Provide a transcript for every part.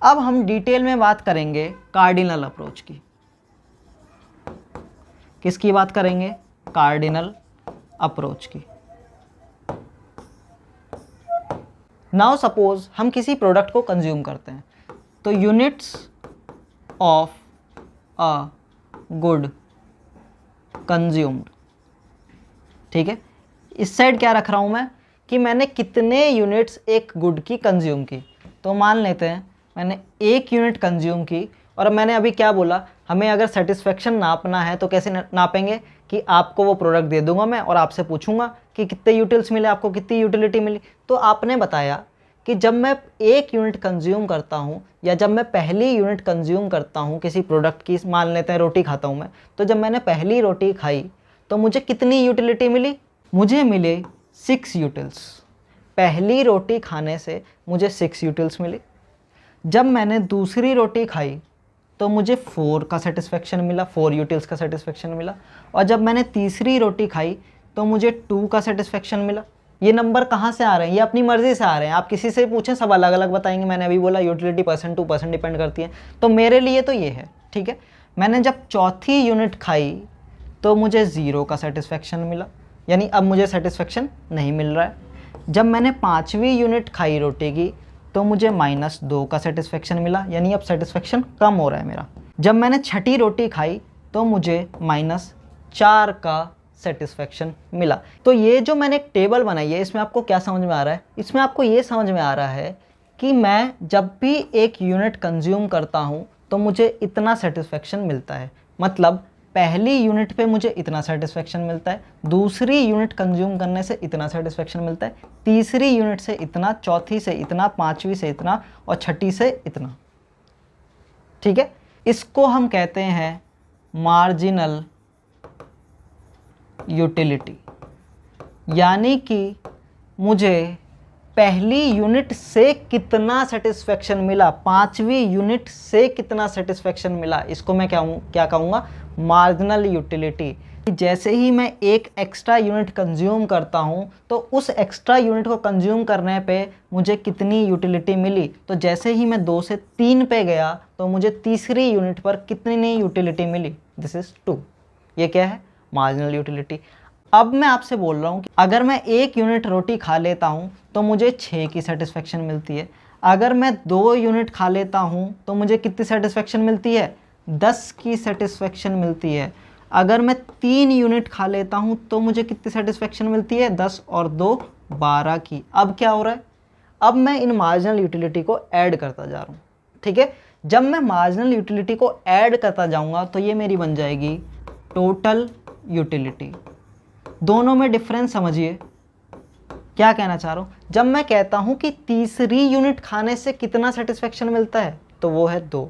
अब हम डिटेल में बात करेंगे कार्डिनल अप्रोच की। किसकी बात करेंगे? कार्डिनल अप्रोच की। नाउ सपोज हम किसी प्रोडक्ट को कंज्यूम करते हैं, तो units of a good consumed, ठीक है। इस साइड क्या रख रहा हूं मैं कि मैंने कितने यूनिट्स एक गुड की कंज्यूम की। तो मान लेते हैं मैंने 1 यूनिट कंज्यूम की, और मैंने अभी क्या बोला, हमें अगर सेटिस्फेक्शन नापना है तो कैसे नापेंगे कि आपको वो प्रोडक्ट दे दूंगा मैं और आपसे पूछूंगा कि कितने यूटिल्स मिले, आपको कितनी यूटिलिटी मिली। तो आपने बताया कि जब मैं 1 यूनिट कंज्यूम करता हूँ या जब मैं पहली यूनिट कंज्यूम करता हूँ किसी प्रोडक्ट की, मान लेते हैं रोटी खाता हूँ मैं, तो जब मैंने पहली रोटी खाई तो मुझे कितनी यूटिलिटी मिली? मुझे मिले 6 यूटिल्स। पहली रोटी खाने से मुझे 6 यूटिल्स मिली। जब मैंने दूसरी रोटी खाई तो मुझे 4 का सेटिस्फेक्शन मिला, 4 यूटिल्स का सेटिस्फेक्शन मिला। और जब मैंने तीसरी रोटी खाई तो मुझे 2 का सेटिस्फेक्शन मिला। ये नंबर कहाँ से आ रहे हैं? ये अपनी मर्ज़ी से आ रहे हैं। आप किसी से पूछें सब अलग अलग बताएंगे। मैंने अभी बोला यूटिलिटी 2% डिपेंड करती है, तो मेरे लिए तो ये है, ठीक है। मैंने जब चौथी यूनिट खाई तो मुझे 0 का सेटिस्फेक्शन मिला, यानी अब मुझे सेटिस्फेक्शन नहीं मिल रहा है। जब मैंने 5वीं यूनिट खाई रोटी की तो मुझे -2 का सेटिस्फेक्शन मिला, यानी अब सेटिस्फेक्शन कम हो रहा है मेरा। जब मैंने छठी रोटी खाई तो मुझे -4 का सेटिस्फेक्शन मिला। तो ये जो मैंने एक टेबल बनाई है, इसमें आपको क्या समझ में आ रहा है? इसमें आपको ये समझ में आ रहा है कि मैं जब भी 1 यूनिट कंज्यूम करता हूँ तो मुझे इतना सेटिस्फेक्शन मिलता है। मतलब पहली यूनिट पे मुझे इतना सेटिस्फेक्शन मिलता है, दूसरी यूनिट कंज्यूम करने से इतना सेटिस्फेक्शन मिलता है, तीसरी यूनिट से इतना, चौथी से इतना, 5वीं से इतना और छठी से इतना, ठीक है। इसको हम कहते हैं मार्जिनल यूटिलिटी। यानी कि मुझे पहली यूनिट से कितना सेटिस्फेक्शन मिला, 5वीं यूनिट से कितना सेटिस्फेक्शन मिला, इसको मैं क्या कहूँगा? Marginal utility. जैसे ही मैं एक एक्स्ट्रा यूनिट कंज्यूम करता हूँ तो उस एक्स्ट्रा यूनिट को कंज्यूम करने पे मुझे कितनी यूटिलिटी मिली। तो जैसे ही मैं 2 से 3 पे गया तो मुझे तीसरी यूनिट पर कितनी यूटिलिटी मिली? This is 2। ये क्या है? Marginal utility. अब मैं आपसे बोल रहा हूँ कि अगर मैं 1 यूनिट रोटी खा लेता हूँ तो मुझे 6 की सेटिस्फेक्शन मिलती है। अगर मैं 2 यूनिट खा लेता हूँ तो मुझे कितनी सेटिस्फेक्शन मिलती है? 10 की सेटिस्फेक्शन मिलती है। अगर मैं 3 यूनिट खा लेता हूँ तो मुझे कितनी सेटिस्फेक्शन मिलती है? 10 और 2 12 की। अब क्या हो रहा है? अब मैं इन मार्जिनल यूटिलिटी को ऐड करता जा रहा हूँ, ठीक है। जब मैं मार्जिनल यूटिलिटी को ऐड करता जाऊँगा तो ये मेरी बन जाएगी टोटल यूटिलिटी। दोनों में डिफरेंस समझिए, क्या कहना चाह रहा हूँ। जब मैं कहता हूँ कि तीसरी यूनिट खाने से कितना सेटिस्फेक्शन मिलता है तो वो है 2,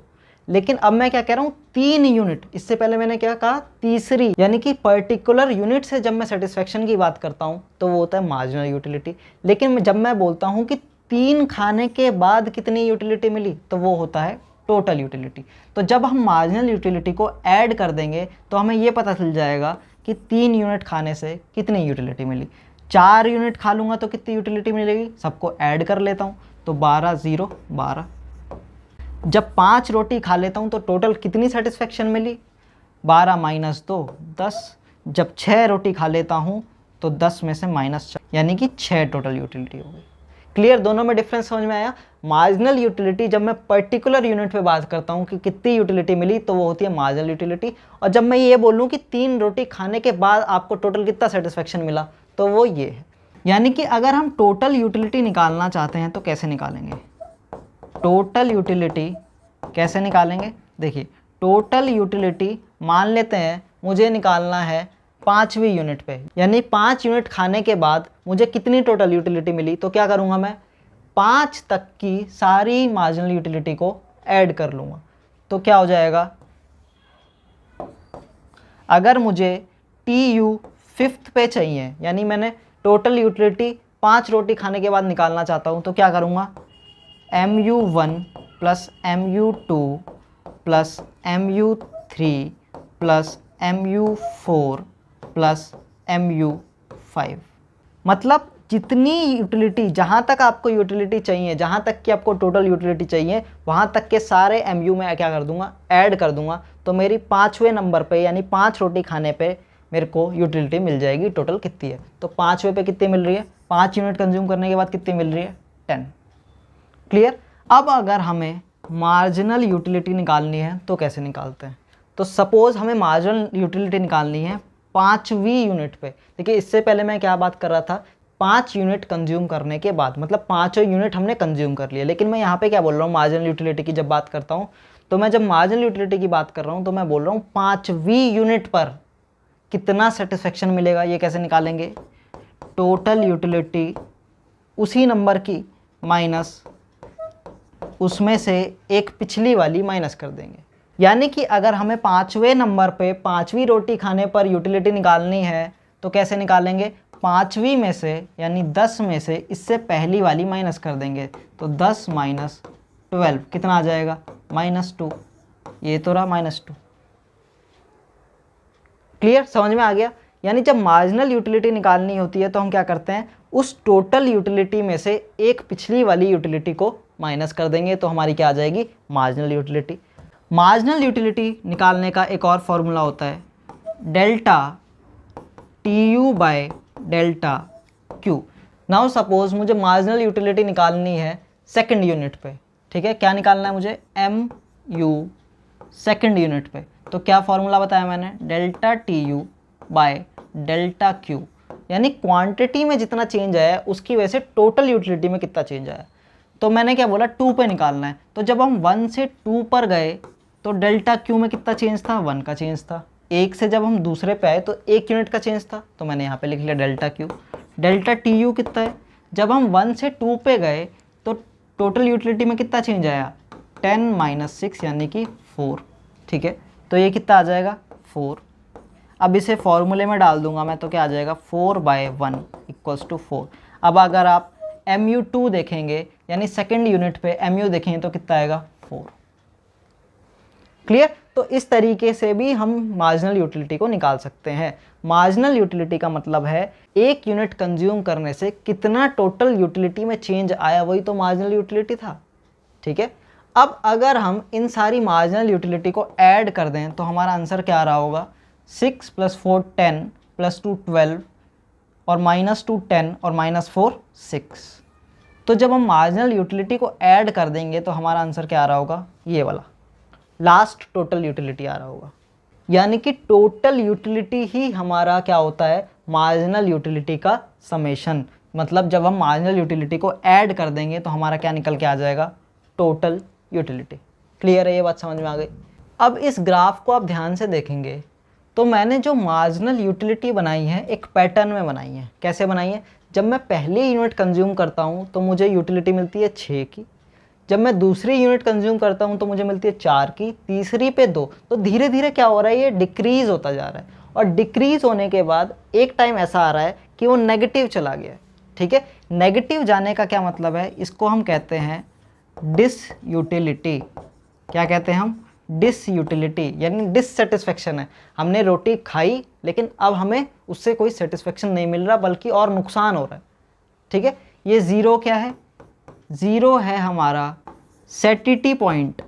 लेकिन अब मैं क्या कह रहा हूँ? 3 यूनिट। इससे पहले मैंने क्या कहा? तीसरी, यानी कि पर्टिकुलर यूनिट से जब मैं सेटिस्फेक्शन की बात करता हूँ तो वो होता है मार्जिनल यूटिलिटी। लेकिन जब मैं बोलता हूँ कि 3 खाने के बाद कितनी यूटिलिटी मिली तो वो होता है टोटल यूटिलिटी। तो जब हम मार्जिनल यूटिलिटी को ऐड कर देंगे तो हमें ये पता चल जाएगा कि 3 यूनिट खाने से कितनी यूटिलिटी मिली। 4 यूनिट खा लूँगा तो कितनी यूटिलिटी मिलेगी? सबको ऐड कर लेता हूँ तो 12 0 12। जब 5 रोटी खा लेता हूँ तो टोटल कितनी सेटिस्फेक्शन मिली? 12 - 2 10। जब 6 रोटी खा लेता हूँ तो 10 में से -4, यानी कि 6 टोटल यूटिलिटी हो गई। क्लियर? दोनों में डिफरेंस समझ में आया? मार्जिनल यूटिलिटी जब मैं पर्टिकुलर यूनिट पे बात करता हूँ कि कितनी यूटिलिटी मिली तो वो होती है मार्जिनल यूटिलिटी। और जब मैं ये बोलूँ कि 3 रोटी खाने के बाद आपको टोटल कितना सेटिस्फेक्शन मिला तो वो ये है। यानी कि अगर हम टोटल यूटिलिटी निकालना चाहते हैं तो कैसे निकालेंगे? टोटल यूटिलिटी कैसे निकालेंगे? देखिए, टोटल यूटिलिटी मान लेते हैं मुझे निकालना है 5वीं यूनिट पे, यानी 5 यूनिट खाने के बाद मुझे कितनी टोटल यूटिलिटी मिली। तो क्या करूँगा मैं? 5 तक की सारी मार्जिनल यूटिलिटी को ऐड कर लूँगा। तो क्या हो जाएगा? अगर मुझे TU 5th पे चाहिए, यानी मैंने टोटल यूटिलिटी 5 रोटी खाने के बाद निकालना चाहता हूँ, तो क्या करूँगा? MU1 + MU2 + MU3 + MU4 + MU5। मतलब जितनी यूटिलिटी, जहाँ तक आपको यूटिलिटी चाहिए, जहाँ तक कि आपको टोटल यूटिलिटी चाहिए, वहाँ तक के सारे MU में क्या कर दूंगा, ऐड कर दूंगा। तो मेरी 5वें नंबर पे यानी 5 रोटी खाने पे मेरे को यूटिलिटी मिल जाएगी। टोटल कितनी है, तो 5वें पे कितनी मिल रही है, 5 यूनिट कंज्यूम करने के बाद कितनी मिल रही है, 10। क्लियर। अब अगर हमें मार्जिनल यूटिलिटी निकालनी है तो कैसे निकालते हैं। तो सपोज़ हमें मार्जिनल यूटिलिटी निकालनी है 5वीं यूनिट पे। देखिए इससे पहले मैं क्या बात कर रहा था, 5 यूनिट कंज्यूम करने के बाद, मतलब 5 यूनिट हमने कंज्यूम कर लिया। लेकिन मैं यहाँ पे क्या बोल रहा हूँ, मार्जिनल यूटिलिटी की जब बात करता हूँ, तो मैं जब मार्जिनल यूटिलिटी की बात कर रहा हूँ तो मैं बोल रहा हूँ 5वीं यूनिट पर कितना सेटिस्फेक्शन मिलेगा। ये कैसे निकालेंगे, टोटल यूटिलिटी उसी नंबर की माइनस उसमें से एक पिछली वाली माइनस कर देंगे। यानी कि अगर हमें 5वें नंबर पे 5वीं रोटी खाने पर यूटिलिटी निकालनी है तो कैसे निकालेंगे, 5वीं में से यानी 10 में से इससे पहली वाली माइनस कर देंगे। तो 10 माइनस 12 कितना आ जाएगा, -2। ये तो रहा -2। क्लियर, समझ में आ गया। यानी जब मार्जिनल यूटिलिटी निकालनी होती है तो हम क्या करते हैं, उस टोटल यूटिलिटी में से एक पिछली वाली यूटिलिटी को माइनस कर देंगे, तो हमारी क्या आ जाएगी, मार्जिनल यूटिलिटी। मार्जिनल यूटिलिटी निकालने का एक और फॉर्मूला होता है, delta TU by delta Q। Now suppose मुझे मार्जिनल यूटिलिटी निकालनी है सेकंड यूनिट पे, ठीक है। क्या निकालना है मुझे, MU सेकंड यूनिट पे। तो क्या फॉर्मूला बताया मैंने, delta TU by delta Q। यानी क्वांटिटी में जितना चेंज आया उसकी वजह से टोटल यूटिलिटी में कितना चेंज आया। तो मैंने क्या बोला, 2 पे निकालना है। तो जब हम 1 से 2 पर गए तो डेल्टा Q में कितना चेंज था, 1 का चेंज था। 1 से जब हम दूसरे पे आए तो 1 यूनिट का चेंज था, तो मैंने यहाँ पे लिख लिया डेल्टा Q। डेल्टा TU कितना है, जब हम 1 से 2 पे गए तो टोटल यूटिलिटी में कितना चेंज आया, 10 - 6 यानी कि 4, ठीक है। तो ये कितना आ जाएगा, 4। अब इसे फॉर्मूले में डाल दूंगा मैं तो क्या आ जाएगा, 4/1 = 4। अब अगर आप MU2 देखेंगे यानी सेकेंड यूनिट पे MU देखेंगे तो कितना आएगा, 4। क्लियर। तो इस तरीके से भी हम मार्जिनल यूटिलिटी को निकाल सकते हैं। मार्जिनल यूटिलिटी का मतलब है एक यूनिट कंज्यूम करने से कितना टोटल यूटिलिटी में चेंज आया, वही तो मार्जिनल यूटिलिटी था, ठीक है। अब अगर हम इन सारी मार्जिनल यूटिलिटी को ऐड कर दें तो हमारा आंसर क्या आ रहा होगा, 6 + 4 10 + 2 12 और -2 10 और -4 6। तो जब हम मार्जिनल यूटिलिटी को ऐड कर देंगे तो हमारा आंसर क्या आ रहा होगा, ये वाला लास्ट टोटल यूटिलिटी आ रहा होगा। यानी कि टोटल यूटिलिटी ही हमारा क्या होता है, मार्जिनल यूटिलिटी का समेशन। मतलब जब हम मार्जिनल यूटिलिटी को ऐड कर देंगे तो हमारा क्या निकल के आ जाएगा, टोटल यूटिलिटी। क्लियर है, ये बात समझ में आ गई। अब इस ग्राफ को आप ध्यान से देखेंगे तो मैंने जो मार्जिनल यूटिलिटी बनाई है एक पैटर्न में बनाई है। कैसे बनाई है, जब मैं पहली यूनिट कंज्यूम करता हूँ तो मुझे यूटिलिटी मिलती है 6 की। जब मैं दूसरी यूनिट कंज्यूम करता हूँ तो मुझे मिलती है 4 की, तीसरी पे 2। तो धीरे धीरे क्या हो रहा है, ये डिक्रीज़ होता जा रहा है। और डिक्रीज़ होने के बाद एक टाइम ऐसा आ रहा है कि वो नेगेटिव चला गया, ठीक है। नेगेटिव जाने का क्या मतलब है, इसको हम कहते हैं डिसयूटिलिटी। क्या कहते हैं हम, डिसयूटिलिटी, यानी डिससेटिस्फेक्शन है। हमने रोटी खाई लेकिन अब हमें उससे कोई सेटिस्फेक्शन नहीं मिल रहा बल्कि और नुकसान हो रहा है, ठीक है। ये 0 क्या है, 0 है हमारा सैटिटी पॉइंट।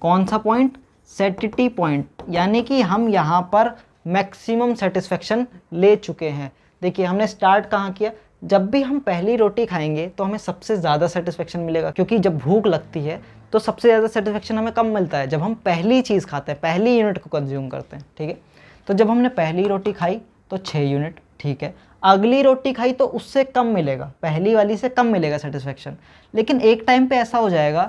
कौन सा पॉइंट, सैटिटी पॉइंट। यानी कि हम यहाँ पर मैक्सिमम सेटिस्फेक्शन ले चुके हैं। देखिए हमने स्टार्ट कहाँ किया, जब भी हम पहली रोटी खाएंगे तो हमें सबसे ज़्यादा सेटिस्फेक्शन मिलेगा, क्योंकि जब भूख लगती है तो सबसे ज़्यादा सेटिस्फेक्शन हमें कब मिलता है, जब हम पहली चीज़ खाते हैं, पहली यूनिट को कंज्यूम करते हैं, ठीक है। तो जब हमने पहली रोटी खाई तो 6 यूनिट, ठीक है। अगली रोटी खाई तो उससे कम मिलेगा, पहली वाली से कम मिलेगा सेटिस्फेक्शन। लेकिन एक टाइम पे ऐसा हो जाएगा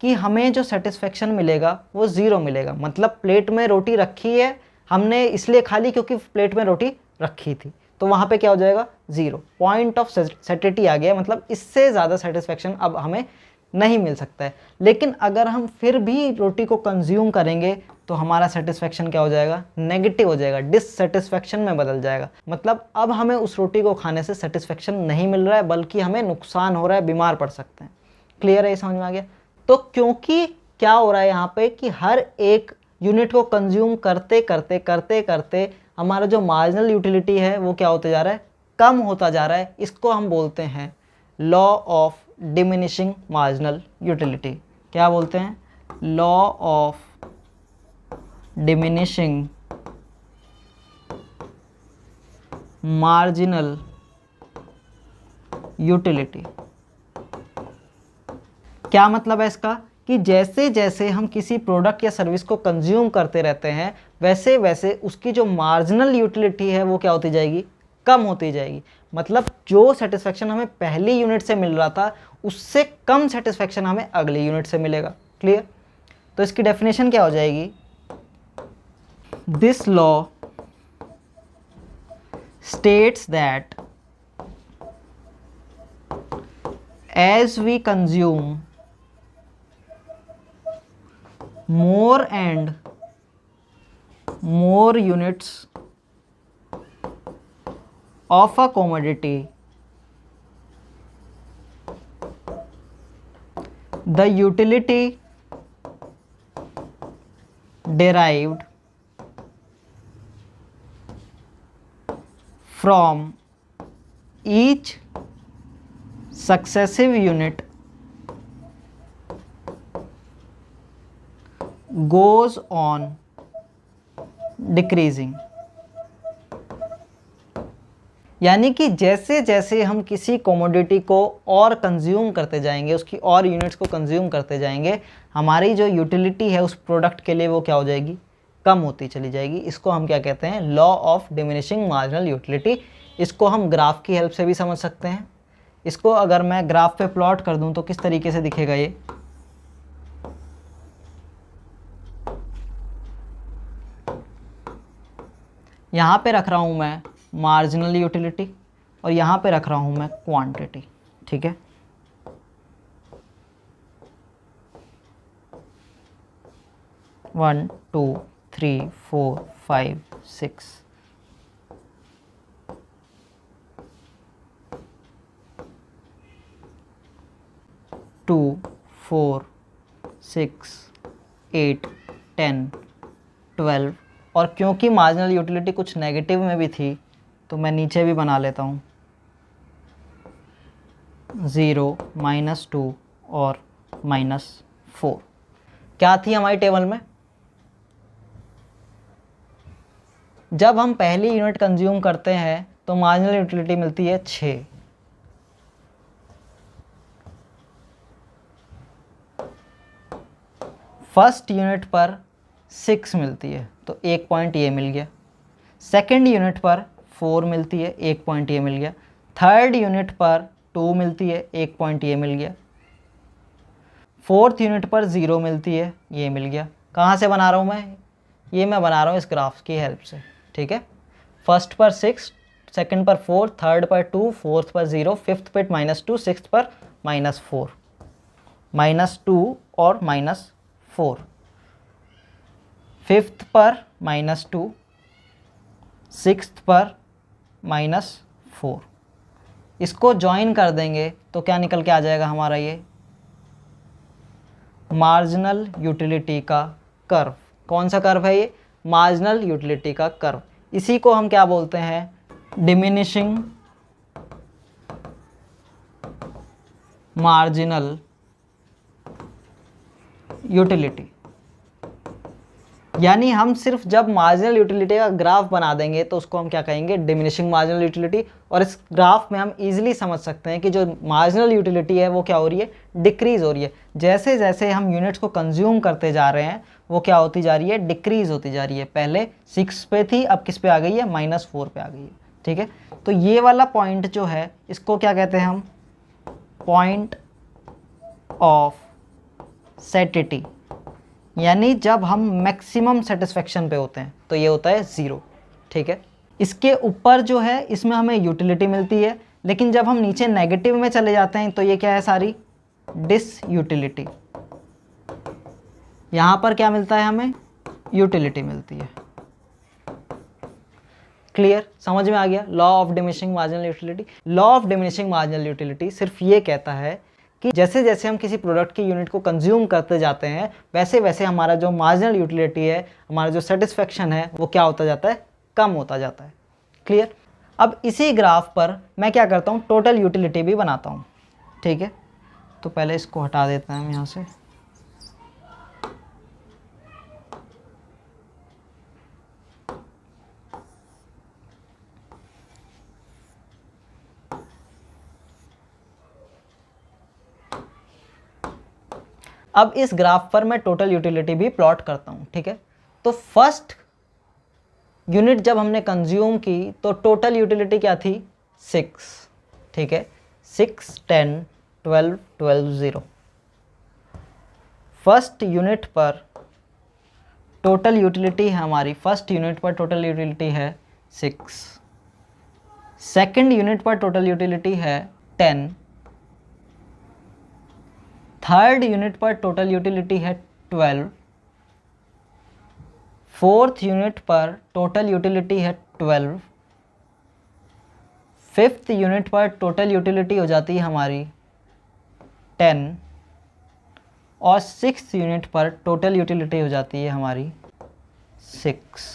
कि हमें जो सेटिस्फेक्शन मिलेगा वो 0 मिलेगा। मतलब प्लेट में रोटी रखी है, हमने इसलिए खा ली क्योंकि प्लेट में रोटी रखी थी, तो वहाँ पे क्या हो जाएगा, 0 पॉइंट ऑफ सैटिटी आ गया। मतलब इससे ज़्यादा सेटिस्फेक्शन अब हमें नहीं मिल सकता है। लेकिन अगर हम फिर भी रोटी को कंज्यूम करेंगे तो हमारा सेटिस्फेक्शन क्या हो जाएगा, नेगेटिव हो जाएगा, डिससेटिस्फेक्शन में बदल जाएगा। मतलब अब हमें उस रोटी को खाने से सेटिस्फेक्शन नहीं मिल रहा है बल्कि हमें नुकसान हो रहा है, बीमार पड़ सकते हैं। क्लियर है, ये समझ में आ गया। तो क्योंकि क्या हो रहा है यहाँ पे कि हर एक यूनिट को कंज्यूम करते करते करते करते हमारा जो मार्जिनल यूटिलिटी है वो क्या होते जा रहा है, कम होता जा रहा है, इसको हम बोलते हैं law of diminishing marginal utility. क्या बोलते हैं? Law of diminishing marginal utility. क्या मतलब है इसका? कि जैसे जैसे हम किसी प्रोडक्ट या सर्विस को कंज्यूम करते रहते हैं, वैसे वैसे उसकी जो मार्जिनल यूटिलिटी है वो क्या होती जाएगी? कम होती जाएगी। मतलब जो सेटिस्फेक्शन हमें पहली यूनिट से मिल रहा था, उससे कम सेटिस्फेक्शन हमें अगली यूनिट से मिलेगा। क्लियर? तो इसकी डेफिनेशन क्या हो जाएगी? This law states that as we consume more and more units of a commodity, the utility derived from each successive unit goes on decreasing। यानी कि जैसे जैसे हम किसी कमोडिटी को और कंज्यूम करते जाएंगे, उसकी और यूनिट्स को कंज्यूम करते जाएंगे, हमारी जो यूटिलिटी है उस प्रोडक्ट के लिए वो क्या हो जाएगी? कम होती चली जाएगी। इसको हम क्या कहते हैं? Law of diminishing marginal utility. इसको हम ग्राफ की हेल्प से भी समझ सकते हैं। इसको अगर मैं ग्राफ पे प्लॉट कर दूं तो किस तरीके से दिखेगा ये? यहाँ पे रख रहा हूँ मैं मार्जिनल यूटिलिटी और यहाँ पे रख रहा हूँ मैं क्वांटिटी। ठीक है? One, two, 3, 4, 5, 6। 2, 4, 6, 8, 10, 12। और क्योंकि मार्जिनल यूटिलिटी कुछ नेगेटिव में भी थी तो मैं नीचे भी बना लेता हूँ 0, -2 और -4। क्या थी हमारी टेबल में? जब हम पहली यूनिट कंज्यूम करते हैं तो मार्जिनल यूटिलिटी मिलती है 6। फर्स्ट यूनिट पर 6 मिलती है तो 1 पॉइंट ये मिल गया। सेकेंड यूनिट पर 4 मिलती है, 1 पॉइंट ये मिल गया। थर्ड यूनिट पर 2 मिलती है, 1 पॉइंट ये मिल गया। फोर्थ यूनिट पर 0 मिलती है, ये मिल गया। कहाँ से बना रहा हूँ मैं? ये मैं बना रहा हूँ इस ग्राफ की हेल्प से। ठीक है? फर्स्ट पर 6, सेकंड पर 4, थर्ड पर 2, फोर्थ पर 0, फिफ्थ पर -2, सिक्स्थ पर -4, -2 और -4, फिफ्थ पर -2, सिक्स्थ पर -4। इसको ज्वाइन कर देंगे तो क्या निकल के आ जाएगा हमारा? ये मार्जिनल यूटिलिटी का कर्व। कौन सा कर्व है ये? मार्जिनल यूटिलिटी का कर्व। इसी को हम क्या बोलते हैं? Diminishing marginal utility. यानी हम सिर्फ जब मार्जिनल यूटिलिटी का ग्राफ बना देंगे तो उसको हम क्या कहेंगे? Diminishing marginal utility. और इस ग्राफ में हम इजीली समझ सकते हैं कि जो मार्जिनल यूटिलिटी है वो क्या हो रही है? डिक्रीज़ हो रही है। जैसे जैसे हम यूनिट्स को कंज्यूम करते जा रहे हैं वो क्या होती जा रही है? डिक्रीज़ होती जा रही है। पहले 6 पे थी, अब किस पे आ गई है? -4 पे आ गई है। ठीक है? तो ये वाला पॉइंट जो है इसको क्या कहते हैं हम? Point of satiety. यानी जब हम मैक्सिमम सेटिस्फेक्शन पे होते हैं तो ये होता है 0। ठीक है? इसके ऊपर जो है इसमें हमें यूटिलिटी मिलती है, लेकिन जब हम नीचे नेगेटिव में चले जाते हैं तो ये क्या है? सारी डिस यूटिलिटी। यहाँ पर क्या मिलता है हमें? यूटिलिटी मिलती है। क्लियर? समझ में आ गया? Law of diminishing marginal utility. Law of diminishing marginal utility सिर्फ ये कहता है कि जैसे जैसे हम किसी प्रोडक्ट की यूनिट को कंज्यूम करते जाते हैं वैसे वैसे हमारा जो मार्जिनल यूटिलिटी है, हमारा जो सेटिस्फेक्शन है वो क्या होता जाता है? कम होता जाता है। क्लियर? अब इसी ग्राफ पर मैं क्या करता हूँ, टोटल यूटिलिटी भी बनाता हूँ, ठीक है। तो पहले इसको हटा देते हैं हम यहाँ से। अब इस ग्राफ पर मैं टोटल यूटिलिटी भी प्लॉट करता हूँ, ठीक है। तो फर्स्ट यूनिट जब हमने कंज्यूम की तो टोटल यूटिलिटी क्या थी, 6, ठीक है। 6, 10, 12, 12, 0। फर्स्ट यूनिट पर टोटल यूटिलिटी है हमारी, फर्स्ट यूनिट पर टोटल यूटिलिटी है 6। सेकंड यूनिट पर टोटल यूटिलिटी है 10। थर्ड यूनिट पर टोटल यूटिलिटी है 12। फोर्थ यूनिट पर टोटल यूटिलिटी है 12। फिफ्थ यूनिट पर टोटल यूटिलिटी हो जाती है हमारी 10। और सिक्स्थ यूनिट पर टोटल यूटिलिटी हो जाती है हमारी 6।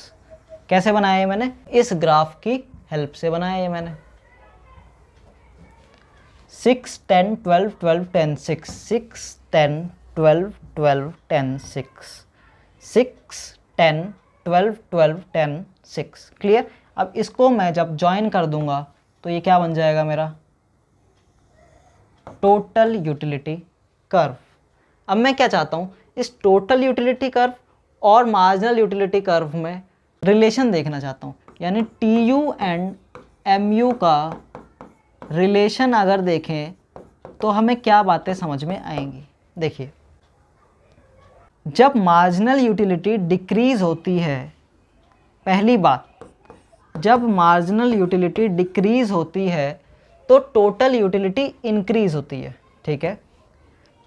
कैसे बनाया है मैंने, इस ग्राफ की हेल्प से बनाया है मैंने। 6, 10, 12, 12, 10, 6, 6, 10, 12, 12, 10, 6, 6, 10, 12, 12, 10, 6। क्लियर। अब इसको मैं जब ज्वाइन कर दूंगा तो ये क्या बन जाएगा मेरा, टोटल यूटिलिटी कर्व। अब मैं क्या चाहता हूँ, इस टोटल यूटिलिटी कर्व और मार्जिनल यूटिलिटी कर्व में रिलेशन देखना चाहता हूँ, यानी TU एंड MU का रिलेशन अगर देखें तो हमें क्या बातें समझ में आएंगी। देखिए, जब मार्जिनल यूटिलिटी डिक्रीज़ होती है, पहली बात, जब मार्जिनल यूटिलिटी डिक्रीज़ होती है तो टोटल यूटिलिटी इंक्रीज़ होती है, ठीक है।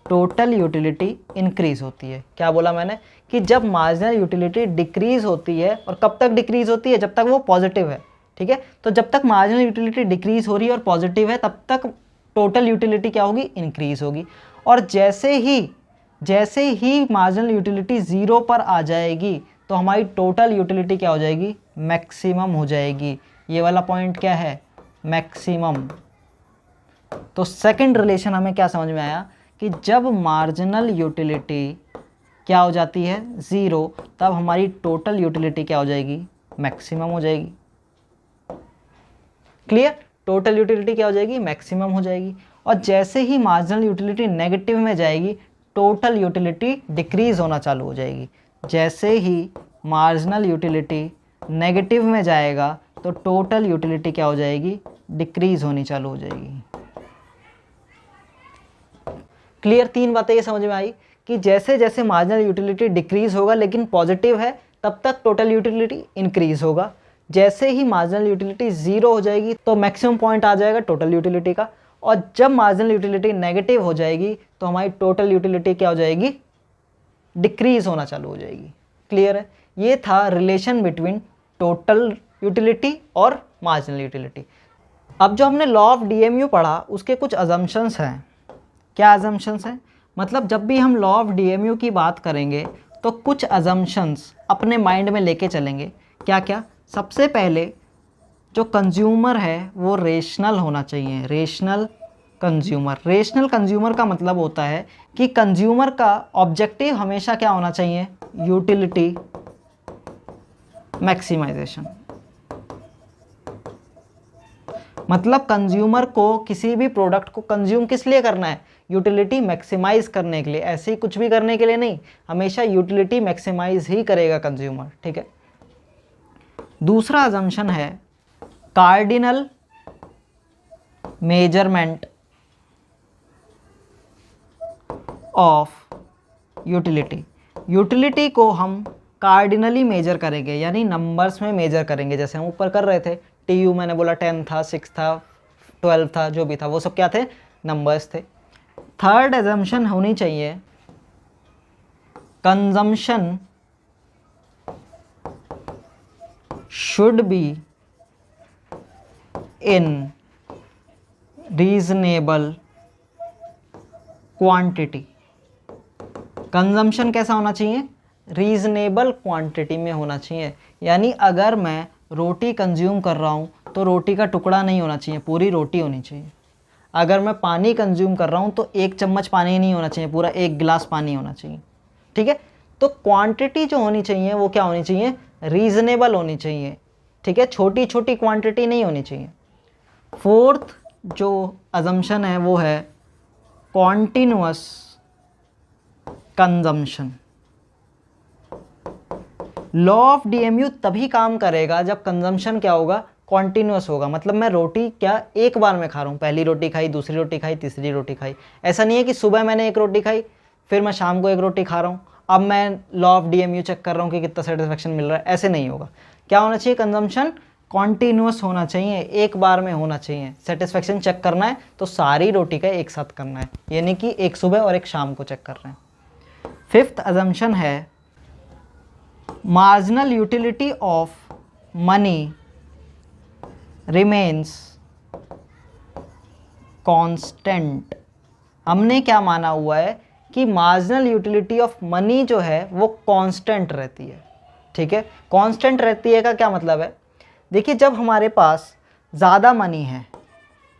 टोटल यूटिलिटी इंक्रीज़ होती है। क्या बोला मैंने, कि जब मार्जिनल यूटिलिटी डिक्रीज़ होती है, और कब तक डिक्रीज़ होती है, जब तक वो पॉजिटिव है, ठीक है। तो जब तक मार्जिनल यूटिलिटी डिक्रीज़ हो रही है और पॉजिटिव है, तब तक टोटल यूटिलिटी क्या होगी, इंक्रीज़ होगी। और जैसे ही मार्जिनल यूटिलिटी 0 पर आ जाएगी तो हमारी टोटल यूटिलिटी क्या हो जाएगी, मैक्सिमम हो जाएगी। ये वाला पॉइंट क्या है, मैक्सिमम। तो सेकंड रिलेशन हमें क्या समझ में आया, कि जब मार्जिनल यूटिलिटी क्या हो जाती है 0, तब हमारी टोटल यूटिलिटी क्या हो जाएगी, मैक्सिमम हो जाएगी। क्लियर। टोटल यूटिलिटी क्या हो जाएगी, मैक्सिमम हो जाएगी। और जैसे ही मार्जिनल यूटिलिटी नेगेटिव में जाएगी, टोटल यूटिलिटी डिक्रीज़ होना चालू हो जाएगी। जैसे ही मार्जिनल यूटिलिटी नेगेटिव में जाएगा तो टोटल यूटिलिटी क्या हो जाएगी, डिक्रीज़ होनी चालू हो जाएगी। क्लियर। 3 बातें ये समझ में आई कि जैसे जैसे मार्जिनल यूटिलिटी डिक्रीज़ होगा लेकिन पॉजिटिव है, तब तक टोटल यूटिलिटी इंक्रीज़ होगा। जैसे ही मार्जिनल यूटिलिटी 0 हो जाएगी तो मैक्सिमम पॉइंट आ जाएगा टोटल यूटिलिटी का। और जब मार्जिनल यूटिलिटी नेगेटिव हो जाएगी तो हमारी टोटल यूटिलिटी क्या हो जाएगी, डिक्रीज़ होना चालू हो जाएगी। क्लियर है। ये था रिलेशन बिटवीन टोटल यूटिलिटी और मार्जिनल यूटिलिटी। अब जो हमने लॉ ऑफ DMU पढ़ा, उसके कुछ अजम्पशंस हैं। क्या अजम्पशंस हैं, मतलब जब भी हम लॉ ऑफ DMU की बात करेंगे तो कुछ अजम्पशंस अपने माइंड में लेके चलेंगे। क्या क्या, सबसे पहले जो कंज्यूमर है वो रेशनल होना चाहिए, रेशनल कंज्यूमर। रेशनल कंज्यूमर का मतलब होता है कि कंज्यूमर का ऑब्जेक्टिव हमेशा क्या होना चाहिए, यूटिलिटी मैक्सिमाइजेशन। मतलब कंज्यूमर को किसी भी प्रोडक्ट को कंज्यूम किस लिए करना है, यूटिलिटी मैक्सिमाइज करने के लिए, ऐसे ही कुछ भी करने के लिए नहीं, हमेशा यूटिलिटी मैक्सिमाइज ही करेगा कंज्यूमर, ठीक है। दूसरा अजम्पशन है cardinal measurement of utility. Utility को हम कार्डिनली मेजर करेंगे, यानी नंबर्स में मेजर करेंगे। जैसे हम ऊपर कर रहे थे, TU मैंने बोला 10 था, 6 था, 12 था, जो भी था वो सब क्या थे, नंबर्स थे। थर्ड अजम्पशन होनी चाहिए consumption should be in reasonable quantity. Consumption कैसा होना चाहिए, रीजनेबल क्वांटिटी में होना चाहिए। यानी अगर मैं रोटी कंज्यूम कर रहा हूँ तो रोटी का टुकड़ा नहीं होना चाहिए, पूरी रोटी होनी चाहिए। अगर मैं पानी कंज्यूम कर रहा हूँ तो 1 चम्मच पानी नहीं होना चाहिए, पूरा 1 गिलास पानी होना चाहिए। ठीक है, तो क्वांटिटी जो होनी चाहिए वो क्या होनी चाहिए, रीजनेबल होनी चाहिए। ठीक है, छोटी छोटी क्वांटिटी नहीं होनी चाहिए। फोर्थ जो अजम्पशन है वो है continuous consumption. Law of DMU तभी काम करेगा जब कंजम्पशन क्या होगा, कॉन्टिन्यूअस होगा। मतलब मैं रोटी क्या एक बार में खा रहा हूँ, पहली रोटी खाई, दूसरी रोटी खाई, तीसरी रोटी खाई। ऐसा नहीं है कि सुबह मैंने 1 रोटी खाई फिर मैं शाम को 1 रोटी खा रहा हूँ, अब मैं लॉ ऑफ डीएमयू चेक कर रहा हूँ कि कितना सेटिस्फेक्शन मिल रहा है। ऐसे नहीं होगा। क्या होना चाहिए, कंजम्पशन कॉन्टिन्यूअस होना चाहिए, एक बार में होना चाहिए। सेटिस्फेक्शन चेक करना है तो सारी रोटी का एक साथ करना है, यानी कि एक सुबह और एक शाम को चेक कर रहे हैं। फिफ्थ अजम्पशन है marginal utility of money remains constant. हमने क्या माना हुआ है कि मार्जिनल यूटिलिटी ऑफ मनी जो है वो कांस्टेंट रहती है। ठीक है, कांस्टेंट रहती है का क्या मतलब है, देखिए जब हमारे पास ज़्यादा मनी है,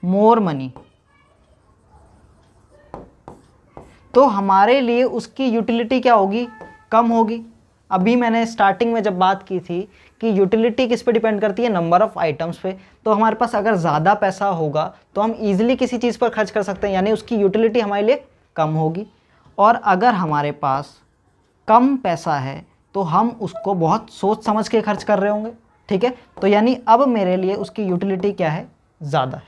मोर मनी, तो हमारे लिए उसकी यूटिलिटी क्या होगी, कम होगी। अभी मैंने स्टार्टिंग में जब बात की थी कि यूटिलिटी किस पे डिपेंड करती है, नंबर ऑफ आइटम्स पे। तो हमारे पास अगर ज़्यादा पैसा होगा तो हम इजीली किसी चीज़ पर खर्च कर सकते हैं, यानी उसकी यूटिलिटी हमारे लिए कम होगी। और अगर हमारे पास कम पैसा है तो हम उसको बहुत सोच समझ के खर्च कर रहे होंगे। ठीक है, तो यानी अब मेरे लिए उसकी यूटिलिटी क्या है, ज़्यादा है।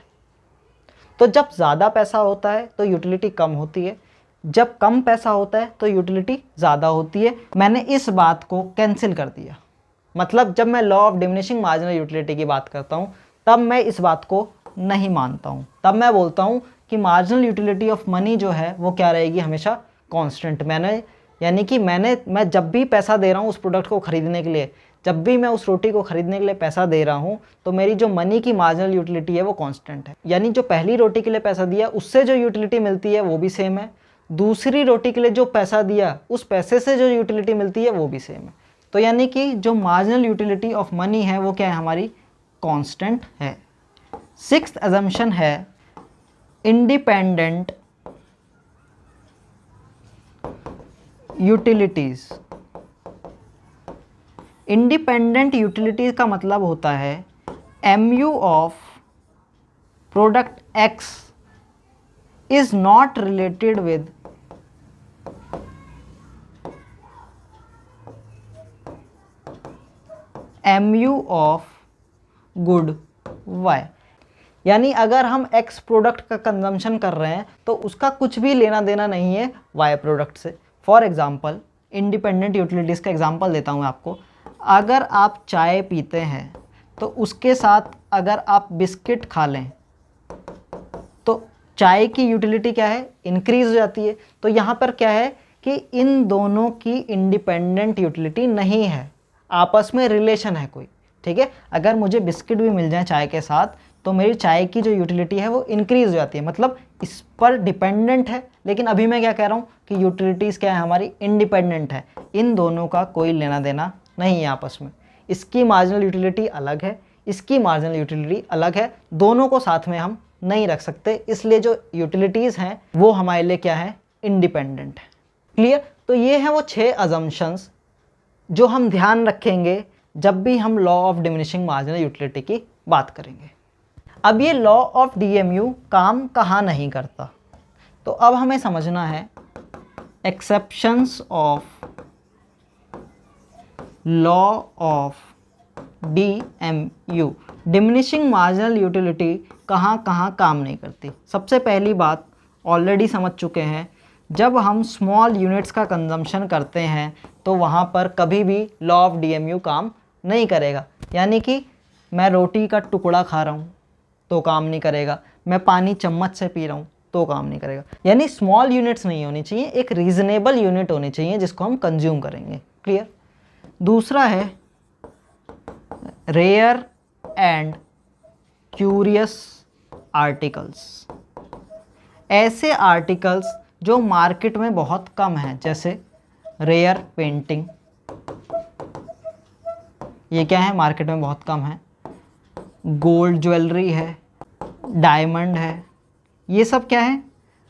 तो जब ज़्यादा पैसा होता है तो यूटिलिटी कम होती है, जब कम पैसा होता है तो यूटिलिटी ज़्यादा होती है। मैंने इस बात को कैंसिल कर दिया। मतलब जब मैं law of diminishing marginal utility की बात करता हूँ तब मैं इस बात को नहीं मानता हूँ। तब मैं बोलता हूँ कि मार्जिनल यूटिलिटी ऑफ मनी जो है वो क्या रहेगी, हमेशा कांस्टेंट। यानी कि मैं जब भी पैसा दे रहा हूँ उस प्रोडक्ट को ख़रीदने के लिए, जब भी मैं उस रोटी को ख़रीदने के लिए पैसा दे रहा हूँ तो मेरी जो मनी की मार्जिनल यूटिलिटी है वो कांस्टेंट है। यानी जो पहली रोटी के लिए पैसा दिया उससे जो यूटिलिटी मिलती है वो भी सेम है, दूसरी रोटी के लिए जो पैसा दिया उस पैसे से जो यूटिलिटी मिलती है वो भी सेम है। तो यानी कि जो मार्जिनल यूटिलिटी ऑफ मनी है वो क्या है, हमारी कांस्टेंट है। सिक्स्थ अजम्पशन है इंडिपेंडेंट यूटिलिटीज। इंडिपेंडेंट यूटिलिटीज का मतलब होता है MU of product X is not related with MU of good Y। यानी अगर हम X प्रोडक्ट का कंजम्पशन कर रहे हैं तो उसका कुछ भी लेना देना नहीं है Y प्रोडक्ट से। फॉर एग्जाम्पल, इंडिपेंडेंट यूटिलिटीज़ का एग्जाम्पल देता हूँ आपको। अगर आप चाय पीते हैं तो उसके साथ अगर आप बिस्किट खा लें तो चाय की यूटिलिटी क्या है, इंक्रीज हो जाती है। तो यहाँ पर क्या है कि इन दोनों की इंडिपेंडेंट यूटिलिटी नहीं है, आपस में रिलेशन है कोई। ठीक है, अगर मुझे बिस्किट भी मिल जाए चाय के साथ तो मेरी चाय की जो यूटिलिटी है वो इंक्रीज हो जाती है, मतलब इस पर डिपेंडेंट है। लेकिन अभी मैं क्या कह रहा हूँ कि यूटिलिटीज़ क्या है, हमारी इंडिपेंडेंट है, इन दोनों का कोई लेना देना नहीं है आपस में। इसकी मार्जिनल यूटिलिटी अलग है, इसकी मार्जिनल यूटिलिटी अलग है, दोनों को साथ में हम नहीं रख सकते। इसलिए जो यूटिलिटीज़ हैं वो हमारे लिए क्या है, इंडिपेंडेंट है। क्लियर? तो ये हैं वो 6 अजम्पशंस जो हम ध्यान रखेंगे जब भी हम law of diminishing marginal utility की बात करेंगे। अब ये लॉ ऑफ डीएमयू काम कहाँ नहीं करता, तो अब हमें समझना है exceptions of law of DMU. Diminishing marginal utility कहाँ कहाँ काम नहीं करती। सबसे पहली बात ऑलरेडी समझ चुके हैं, जब हम स्मॉल यूनिट्स का कंजम्पशन करते हैं तो वहाँ पर कभी भी लॉ ऑफ डीएमयू काम नहीं करेगा। यानी कि मैं रोटी का टुकड़ा खा रहा हूँ तो काम नहीं करेगा, मैं पानी चम्मच से पी रहा हूँ तो काम नहीं करेगा। यानी स्मॉल यूनिट्स नहीं होनी चाहिए, एक रीजनेबल यूनिट होनी चाहिए जिसको हम कंज्यूम करेंगे। क्लियर? दूसरा है रेयर एंड क्यूरियस आर्टिकल्स। ऐसे आर्टिकल्स जो मार्केट में बहुत कम हैं, जैसे रेयर पेंटिंग, ये क्या है, मार्केट में बहुत कम है। गोल्ड ज्वेलरी है, डायमंड है, ये सब क्या है,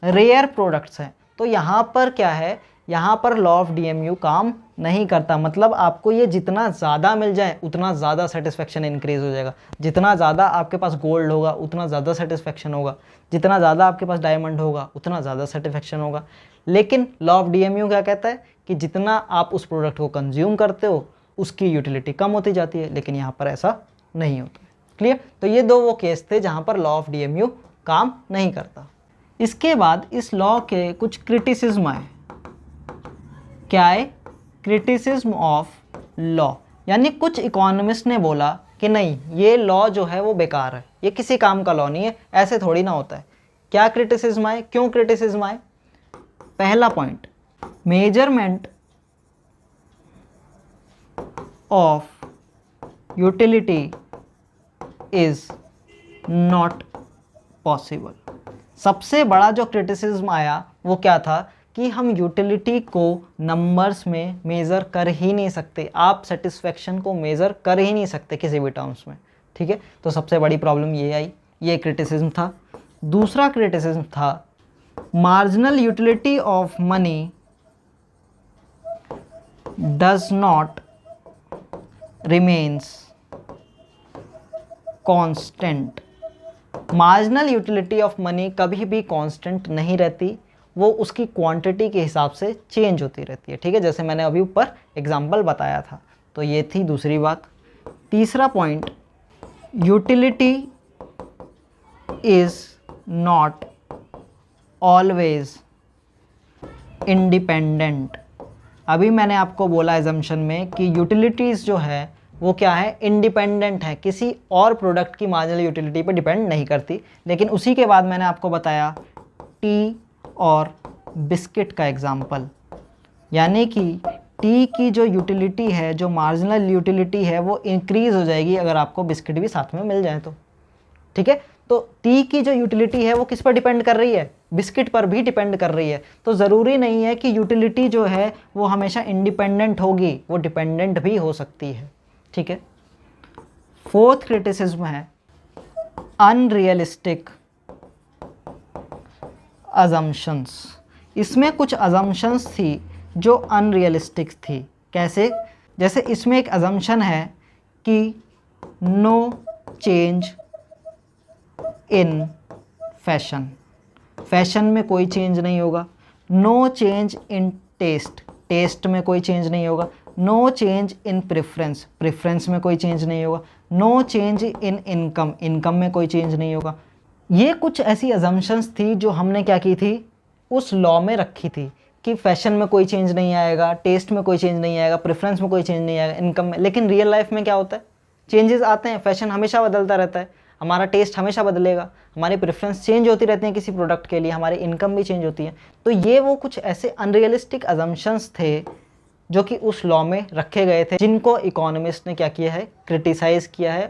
रेयर प्रोडक्ट्स हैं। तो यहाँ पर क्या है, यहाँ पर लॉ ऑफ डीएमयू काम नहीं करता। मतलब आपको ये जितना ज़्यादा मिल जाए उतना ज़्यादा सेटिस्फेक्शन इंक्रीज़ हो जाएगा। जितना ज़्यादा आपके पास गोल्ड होगा उतना ज़्यादा सेटिस्फेक्शन होगा, जितना ज़्यादा आपके पास डायमंड होगा उतना ज़्यादा सेटिस्फेक्शन होगा। लेकिन लॉ ऑफ डीएमयू क्या कहता है कि जितना आप उस प्रोडक्ट को कंज्यूम करते हो उसकी यूटिलिटी कम होती जाती है, लेकिन यहाँ पर ऐसा नहीं होता। क्लियर? तो ये दो वो केस थे जहाँ पर लॉ ऑफ डीएमयू काम नहीं करता। इसके बाद इस लॉ के कुछ क्रिटिसिज्म आए। क्या है? क्रिटिसिज्म ऑफ लॉ, यानी कुछ इकोनॉमिस्ट ने बोला कि नहीं, ये लॉ जो है वो बेकार है, ये किसी काम का लॉ नहीं है, ऐसे थोड़ी ना होता है। क्या क्रिटिसिज्म आए, क्यों क्रिटिसिज्म आए? पहला point, measurement of utility is not possible. सबसे बड़ा जो क्रिटिसिज्म आया वो क्या था कि हम यूटिलिटी को नंबर्स में मेज़र कर ही नहीं सकते, आप सेटिस्फेक्शन को मेज़र कर ही नहीं सकते किसी भी टर्म्स में। ठीक है, तो सबसे बड़ी प्रॉब्लम ये आई, ये क्रिटिसिज्म था। दूसरा क्रिटिसिज्म था marginal utility of money does not remains constant. Marginal utility of money कभी भी कांस्टेंट नहीं रहती, वो उसकी क्वांटिटी के हिसाब से चेंज होती रहती है। ठीक है, जैसे मैंने अभी ऊपर एग्जांपल बताया था। तो ये थी दूसरी बात। तीसरा point, utility is not always independent. अभी मैंने आपको बोला एजम्पशन में कि यूटिलिटीज़ जो है वो क्या है, इंडिपेंडेंट है, किसी और प्रोडक्ट की मार्जिनल यूटिलिटी पर डिपेंड नहीं करती। लेकिन उसी के बाद मैंने आपको बताया टी और बिस्किट का एग्जाम्पल, यानी कि टी की जो यूटिलिटी है, जो मार्जिनल यूटिलिटी है, वो इंक्रीज़ हो जाएगी अगर आपको बिस्किट भी साथ में मिल जाए तो। ठीक है, तो टी की जो यूटिलिटी है वो किस पर डिपेंड कर रही है, बिस्किट पर भी डिपेंड कर रही है। तो ज़रूरी नहीं है कि यूटिलिटी जो है वो हमेशा इंडिपेंडेंट होगी, वो डिपेंडेंट भी हो सकती है। ठीक है, फोर्थ क्रिटिसिज्म है अनरियलिस्टिक अजम्पशंस। इसमें कुछ अजम्पशंस थी जो अनरियलिस्टिक थी। कैसे? जैसे इसमें एक अजम्पशन है कि no change in fashion, fashion में कोई चेंज नहीं होगा। No change in taste, taste में कोई चेंज नहीं होगा। No change in preference, preference में कोई चेंज नहीं होगा। No change in income, income में कोई चेंज नहीं होगा। ये कुछ ऐसी अजम्पशंस थी जो हमने क्या की थी, उस लॉ में रखी थी कि फैशन में कोई चेंज नहीं आएगा, टेस्ट में कोई चेंज नहीं आएगा, प्रेफरेंस में कोई चेंज नहीं आएगा, इनकम में। लेकिन रियल लाइफ में क्या होता है, चेंजेस आते हैं, फैशन हमेशा बदलता रहता है, हमारा टेस्ट हमेशा बदलेगा, हमारी प्रेफरेंस चेंज होती रहती हैं किसी प्रोडक्ट के लिए, हमारी इनकम भी चेंज होती है। तो ये वो कुछ ऐसे अनरियलिस्टिक अजम्पशंस थे जो कि उस लॉ में रखे गए थे, जिनको इकोनॉमिस्ट ने क्या किया है, क्रिटिसाइज़ किया है।